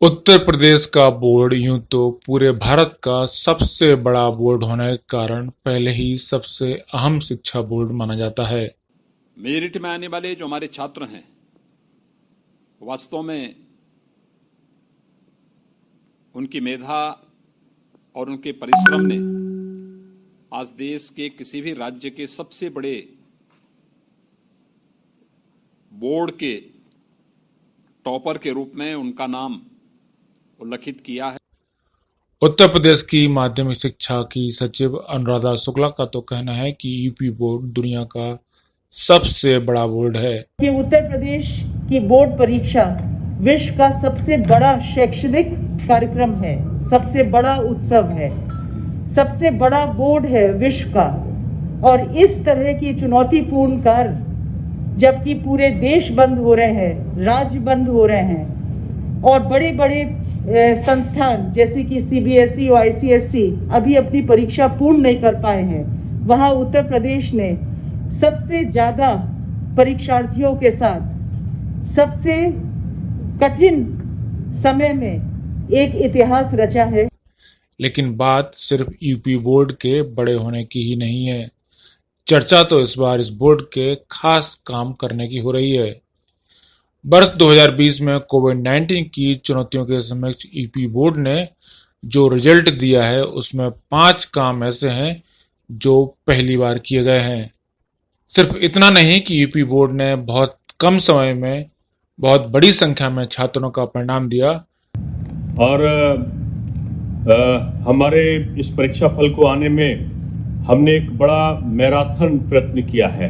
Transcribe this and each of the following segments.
उत्तर प्रदेश का बोर्ड यूं तो पूरे भारत का सबसे बड़ा बोर्ड होने के कारण पहले ही सबसे अहम शिक्षा बोर्ड माना जाता है। मेरिट में आने वाले जो हमारे छात्र हैं, वास्तव में उनकी मेधा और उनके परिश्रम ने आज देश के किसी भी राज्य के सबसे बड़े बोर्ड के टॉपर के रूप में उनका नाम उल्लेखित किया है। उत्तर प्रदेश की माध्यमिक शिक्षा की सचिव अनुराधा शुक्ला का तो कहना है कि यूपी बोर्ड दुनिया का सबसे बड़ा बोर्ड है। कि उत्तर प्रदेश की बोर्ड परीक्षा विश्व का सबसे बड़ा शैक्षणिक कार्यक्रम है, सबसे बड़ा उत्सव है, सबसे बड़ा बोर्ड है विश्व का। और इस तरह की चुनौतीपूर्ण कार्य, जबकि पूरे देश बंद हो रहे हैं, राज्य बंद हो रहे हैं और बड़े बड़े संस्थान जैसे कि सीबीएसई और आईसीएसई अभी अपनी परीक्षा पूर्ण नहीं कर पाए हैं, वहां उत्तर प्रदेश ने सबसे ज्यादा परीक्षार्थियों के साथ सबसे कठिन समय में एक इतिहास रचा है। लेकिन बात सिर्फ यूपी बोर्ड के बड़े होने की ही नहीं है। चर्चा तो इस बार इस बोर्ड के खास काम करने की हो रही है। वर्ष 2020 में कोविड-19 की चुनौतियों के समक्ष यूपी बोर्ड ने जो रिजल्ट दिया है उसमें 5 काम ऐसे हैं जो पहली बार किए गए हैं। सिर्फ इतना नहीं कि यूपी बोर्ड ने बहुत कम समय में बहुत बड़ी संख्या में छात्रों का परिणाम दिया और हमारे इस परीक्षा फल को आने में हमने एक बड़ा मैराथन प्रयत्न किया है।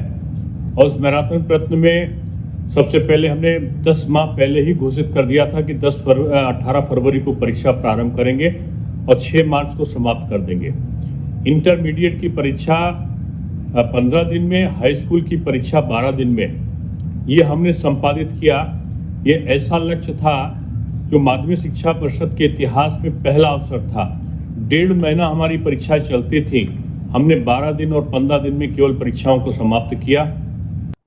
और उस मैराथन प्रयत्न में सबसे पहले हमने 10 माह पहले ही घोषित कर दिया था कि 18 फरवरी को परीक्षा प्रारंभ करेंगे और 6 मार्च को समाप्त कर देंगे। इंटरमीडिएट की परीक्षा 15 दिन में, हाई स्कूल की परीक्षा 12 दिन में, ये हमने संपादित किया। ये ऐसा लक्ष्य था जो माध्यमिक शिक्षा परिषद के इतिहास में पहला अवसर था। 1.5 महीना हमारी परीक्षाएं चलती थी, हमने 12 दिन और 15 दिन में केवल परीक्षाओं को समाप्त किया।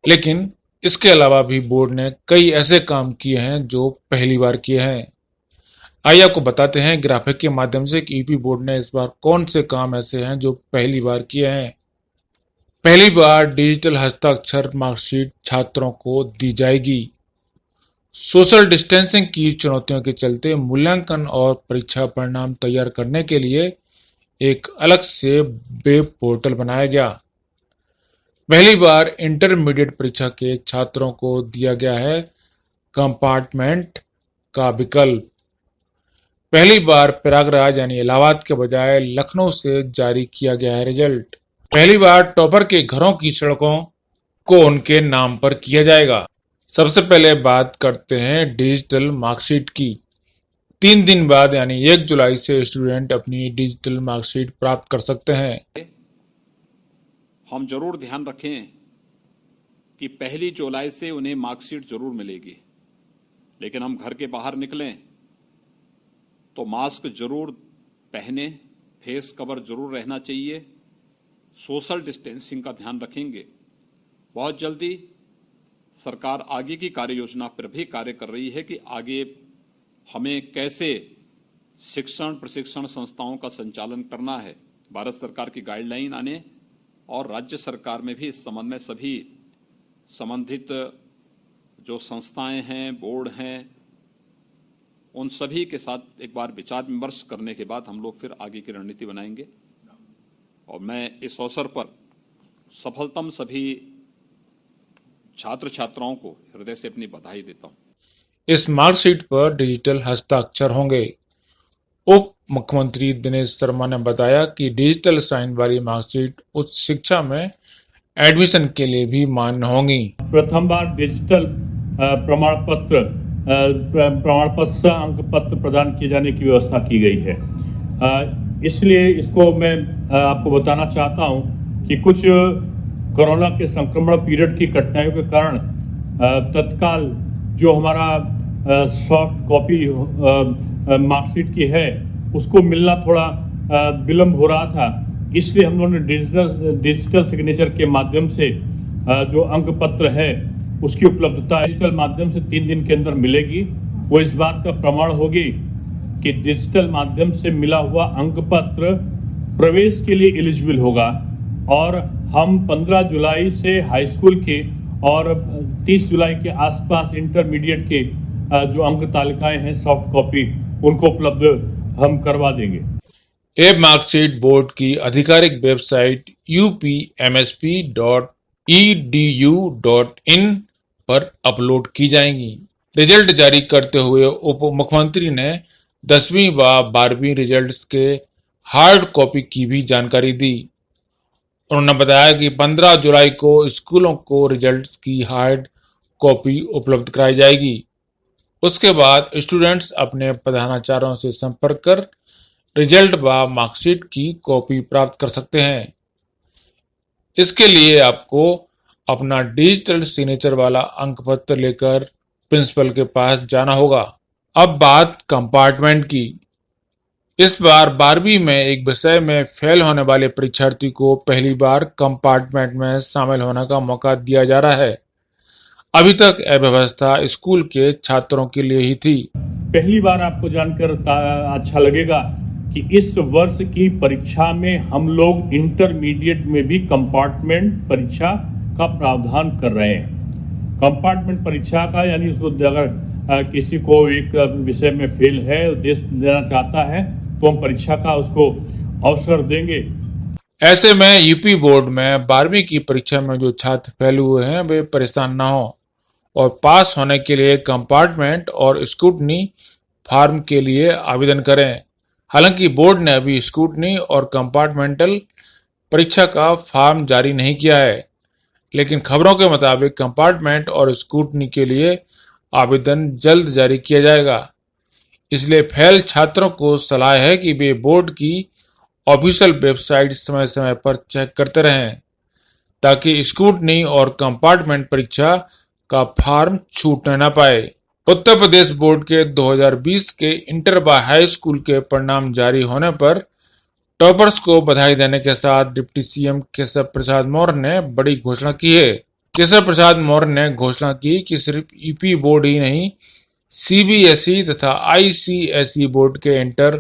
लेकिन इसके अलावा भी बोर्ड ने कई ऐसे काम किए हैं जो पहली बार किए हैं। आइए आपको बताते हैं ग्राफिक के माध्यम से कि यूपी बोर्ड ने इस बार कौन से काम ऐसे हैं जो पहली बार किए हैं। पहली बार डिजिटल हस्ताक्षर मार्कशीट छात्रों को दी जाएगी। सोशल डिस्टेंसिंग की चुनौतियों के चलते मूल्यांकन और परीक्षा परिणाम तैयार करने के लिए एक अलग से वेब पोर्टल बनाया गया। पहली बार इंटरमीडिएट परीक्षा के छात्रों को दिया गया है कंपार्टमेंट का विकल्प। पहली बार प्रयागराज यानी इलाहाबाद के बजाय लखनऊ से जारी किया गया है रिजल्ट। पहली बार टॉपर के घरों की सड़कों को उनके नाम पर किया जाएगा। सबसे पहले बात करते हैं डिजिटल मार्कशीट की। 3 दिन बाद यानी 1 जुलाई से स्टूडेंट अपनी डिजिटल मार्कशीट प्राप्त कर सकते हैं। हम जरूर ध्यान रखें कि 1 जुलाई से उन्हें मार्कशीट जरूर मिलेगी, लेकिन हम घर के बाहर निकलें तो मास्क जरूर पहने, फेस कवर जरूर रहना चाहिए, सोशल डिस्टेंसिंग का ध्यान रखेंगे। बहुत जल्दी सरकार आगे की कार्य योजना पर भी कार्य कर रही है कि आगे हमें कैसे शिक्षण प्रशिक्षण संस्थाओं का संचालन करना है। भारत सरकार की गाइडलाइन आने और राज्य सरकार में भी इस संबंध में सभी संबंधित जो संस्थाएं हैं, बोर्ड हैं, उन सभी के साथ एक बार विचार विमर्श करने के बाद हम लोग फिर आगे की रणनीति बनाएंगे। और मैं इस अवसर पर सफलतम सभी छात्र छात्राओं को हृदय से अपनी बधाई देता हूं। इस मार्कशीट पर डिजिटल हस्ताक्षर होंगे। उप मुख्यमंत्री दिनेश शर्मा ने बताया कि डिजिटल साइन वाली मार्कशीट उच्च शिक्षा में एडमिशन के लिए भी मान्य होंगी। प्रथम बार डिजिटल प्रमाण पत्र से अंक पत्र प्रदान किए जाने की व्यवस्था की गई है। इसलिए इसको मैं आपको बताना चाहता हूं कि कुछ कोरोना के संक्रमण पीरियड की कठिनाइयों के कारण तत्काल जो हमारा सॉफ्ट कॉपी मार्कशीट की है उसको मिलना थोड़ा विलम्ब हो रहा था। इसलिए हम लोगों ने डिजिटल सिग्नेचर के माध्यम से जो अंक पत्र है उसकी उपलब्धता डिजिटल माध्यम से 3 दिन के अंदर मिलेगी वो इस बात का प्रमाण होगी कि डिजिटल माध्यम से मिला हुआ अंक पत्र प्रवेश के लिए एलिजिबल होगा और हम 15 जुलाई से हाई स्कूल के और 30 जुलाई के आसपास इंटरमीडिएट के जो अंक तालिकाएं हैं सॉफ्ट कॉपी उनको उपलब्ध हम करवा देंगे। ए मार्कशीट बोर्ड की आधिकारिक वेबसाइट upmsp.edu.in पर अपलोड की जाएंगी। रिजल्ट जारी करते हुए उप मुख्यमंत्री ने 10वीं व 12वीं रिजल्ट्स के हार्ड कॉपी की भी जानकारी दी। उन्होंने बताया कि 15 जुलाई को स्कूलों को रिजल्ट्स की हार्ड कॉपी उपलब्ध कराई जाएगी। उसके बाद स्टूडेंट्स अपने प्रधानाचार्यों से संपर्क कर रिजल्ट व मार्कशीट की कॉपी प्राप्त कर सकते हैं। इसके लिए आपको अपना डिजिटल सिग्नेचर वाला अंक पत्र लेकर प्रिंसिपल के पास जाना होगा। अब बात कंपार्टमेंट की। इस बार 12वीं में एक विषय में फेल होने वाले परीक्षार्थी को पहली बार कंपार्टमेंट में शामिल होने का मौका दिया जा रहा है। अभी तक यह व्यवस्था स्कूल के छात्रों के लिए ही थी। पहली बार आपको जानकर अच्छा लगेगा कि इस वर्ष की परीक्षा में हम लोग इंटरमीडिएट में भी कंपार्टमेंट परीक्षा का प्रावधान कर रहे हैं। कंपार्टमेंट परीक्षा का यानी उसको अगर किसी को एक विषय में फेल है देना चाहता है तो हम परीक्षा का उसको अवसर देंगे। ऐसे में यूपी बोर्ड में 12वीं की परीक्षा में जो छात्र फेल हुए हैं वे परेशान ना हो और पास होने के लिए कंपार्टमेंट और स्क्रूटनी फॉर्म के लिए आवेदन करें। हालांकि बोर्ड ने अभी स्क्रूटनी और कंपार्टमेंटल परीक्षा का फॉर्म जारी नहीं किया है, लेकिन खबरों के मुताबिक कंपार्टमेंट और स्क्रूटनी के लिए आवेदन जल्द जारी किया जाएगा। इसलिए फेल छात्रों को सलाह है कि वे बोर्ड की ऑफिशियल वेबसाइट समय समय पर चेक करते रहें ताकि स्क्रूटनी और कंपार्टमेंट परीक्षा का फॉर्म छूटने न पाए। उत्तर प्रदेश बोर्ड के 2020 के इंटर व हाई स्कूल के परिणाम जारी होने पर टॉपर्स को बधाई देने के साथ डिप्टी सीएम केशव प्रसाद मौर्य ने बड़ी घोषणा की है। केशव प्रसाद मौर्य ने घोषणा की कि सिर्फ यूपी बोर्ड ही नहीं, सीबीएसई तथा आईसीएसई बोर्ड के इंटर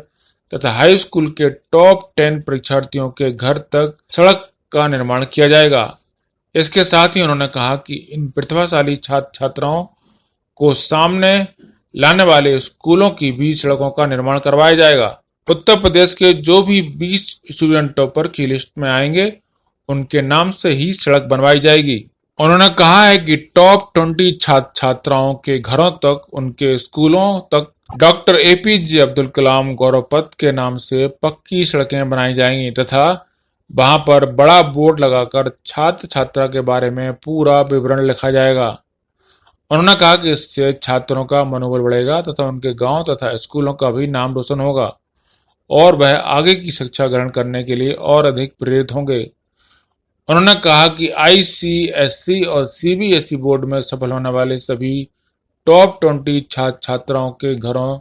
तथा हाई स्कूल के टॉप 10 परीक्षार्थियों के घर तक सड़क का निर्माण किया जाएगा। इसके साथ ही उन्होंने कहा कि इन प्रतिभाशाली छात्र छात्राओं को सामने लाने वाले स्कूलों की भी सड़कों का निर्माण करवाया जाएगा। उत्तर प्रदेश के जो भी 20 स्टूडेंट टॉपर की लिस्ट में आएंगे उनके नाम से ही सड़क बनवाई जाएगी। उन्होंने कहा है कि टॉप 20 छात्र छात्राओं के घरों तक, उनके स्कूलों तक डॉक्टर एपीजे अब्दुल कलाम गौरव पथ के नाम से पक्की सड़कें बनाई जाएंगी तथा वहां पर बड़ा बोर्ड लगाकर छात्र छात्रा के बारे में पूरा विवरण लिखा जाएगा। उन्होंने कहा कि इससे छात्रों का मनोबल बढ़ेगा तथा उनके गांव तथा स्कूलों का भी नाम रोशन होगा और वह आगे की शिक्षा ग्रहण करने के लिए और अधिक प्रेरित होंगे। उन्होंने कहा कि आईसीएसई और सीबीएसई बोर्ड में सफल होने वाले सभी टॉप 20 छात्र छात्राओं के घरों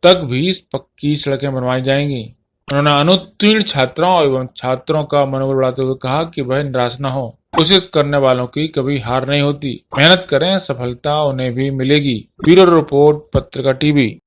तक भी पक्की सड़कें बनवाई जाएंगी। उन्होंने अनुत्तीर्ण छात्राओं एवं छात्रों का मनोबल बढ़ाते हुए कहा कि वह निराश न हो। कोशिश करने वालों की कभी हार नहीं होती। मेहनत करें, सफलता उन्हें भी मिलेगी। ब्यूरो रिपोर्ट, पत्रिका टीवी।